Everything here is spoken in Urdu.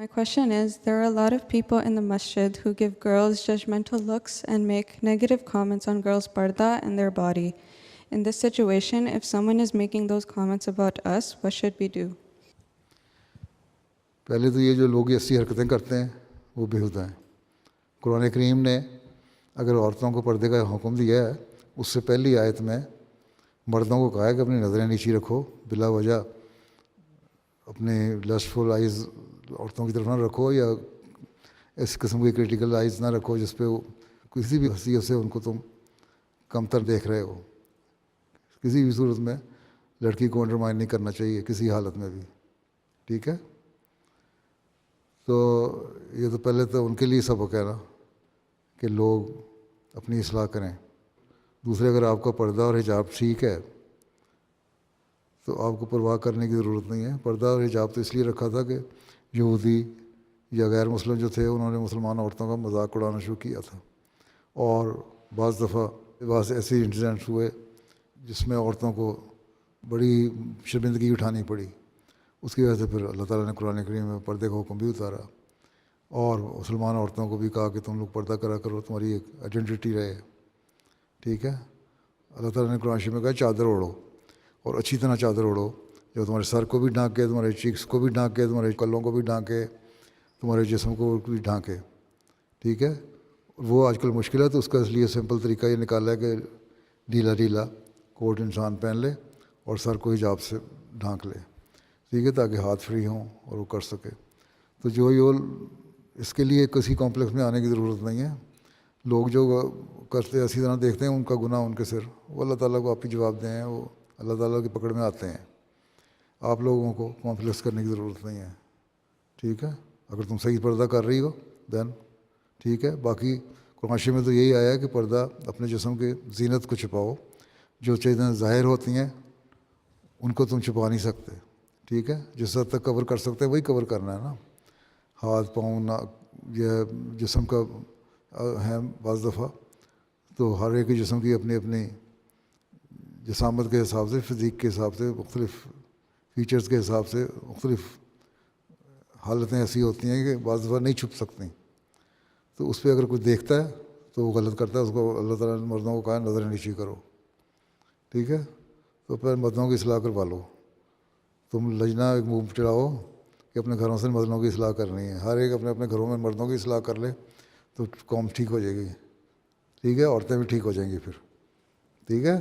My question is, there are a lot of people in the masjid who give girls judgmental looks and make negative comments on girls' parda and their body. In this situation, if someone is making those comments about us, what should we do? پہلے تو یہ جو لوگ ایسی حرکتیں کرتے ہیں وہ بےہودہ ہیں. قرآن کریم نے اگر عورتوں کو پردے کا حکم دیا ہے، اس سے پہلی آیت میں مردوں کو کہا ہے کہ اپنی نظریں نیچی رکھو، بلا وجہ اپنے لسٹفل آئیز عورتوں کی طرف نہ رکھو، یا اس قسم کی کریٹیکل آئیز نہ رکھو جس پہ کسی بھی حیثیت سے ان کو تم کمتر دیکھ رہے ہو. کسی بھی صورت میں لڑکی کو انڈرمائن نہیں کرنا چاہیے کسی حالت میں بھی. ٹھیک ہے، تو یہ تو پہلے تو ان کے لیے سبق ہے نا کہ لوگ اپنی اصلاح کریں. دوسرے، اگر آپ کا پردہ اور حجاب ٹھیک ہے تو آپ کو پرواہ کرنے کی ضرورت نہیں ہے. پردہ اور حجاب تو اس لیے رکھا تھا کہ یہودی یا غیر مسلم جو تھے انہوں نے مسلمان عورتوں کا مذاق اڑانا شروع کیا تھا، اور بعض دفعہ ایسے انسیڈنٹس ہوئے جس میں عورتوں کو بڑی شرمندگی اٹھانی پڑی. اس کی وجہ سے پھر اللہ تعالیٰ نے قرآن کریم میں پردے کا حکم بھی اتارا، اور مسلمان عورتوں کو بھی کہا کہ تم لوگ پردہ کرا کرو، تمہاری ایک آئیڈینٹی رہے. ٹھیک ہے، اللہ تعالیٰ نے قرآن شریف میں کہا چادر اوڑھو، اور اچھی طرح چادر اوڑھو جو تمہارے سر کو بھی ڈھانکے، تمہارے چیکس کو بھی ڈھانکے، تمہارے کلوں کو بھی ڈھانکے، تمہارے جسم کو بھی ڈھانکے. ٹھیک ہے، وہ آج کل مشکل ہے تو اس کا اس لیے سمپل طریقہ یہ نکالا ہے کہ ڈھیلا ڈھیلا کوٹ انسان پہن لے اور سر کو حجاب سے ڈھانک لے. ٹھیک ہے، تاکہ ہاتھ فری ہوں اور وہ کر سکے. تو جو یہ اس کے لیے کسی کمپلیکس میں آنے کی ضرورت نہیں ہے. لوگ جو کرتے اسی طرح دیکھتے ہیں ان کا گناہ ان کے سر، وہ اللہ تعالیٰ کو آپ ہی جواب دیں، وہ اللہ تعالیٰ کی پکڑ میں آتے ہیں. آپ لوگوں کو کمپلیکس کرنے کی ضرورت نہیں ہے. ٹھیک ہے، اگر تم صحیح پردہ کر رہی ہو دین ٹھیک ہے. باقی قرآن شریف میں تو یہی آیا ہے کہ پردہ اپنے جسم کے زینت کو چھپاؤ، جو چیزیں ظاہر ہوتی ہیں ان کو تم چھپا نہیں سکتے. ٹھیک ہے، جس حد تک کور کر سکتے ہیں وہی کور کرنا ہے نا. ہاتھ پاؤں یہ جسم کا ہے بعض دفعہ، تو ہر ایک جسم کی اپنی اپنی جسامت کے حساب سے، فزیک کے حساب سے، مختلف فیچرز کے حساب سے مختلف حالتیں ایسی ہوتی ہیں کہ بعض دفعہ نہیں چھپ سکتی. تو اس پہ اگر کوئی دیکھتا ہے تو وہ غلط کرتا ہے. اس کو اللہ تعالیٰ نے مردوں کو کہا نظر نیچی کرو. ٹھیک ہے، تو پھر مردوں کی اصلاح کروا لو. تم لجنا ایک موو چلاؤ کہ اپنے گھروں سے مردوں کی اصلاح کرنی ہے. ہر ایک اپنے اپنے گھروں میں مردوں کی اصلاح کر لے تو قوم ٹھیک ہو جائے گی. ٹھیک ہے، عورتیں بھی ٹھیک ہو جائیں گی پھر. ٹھیک ہے.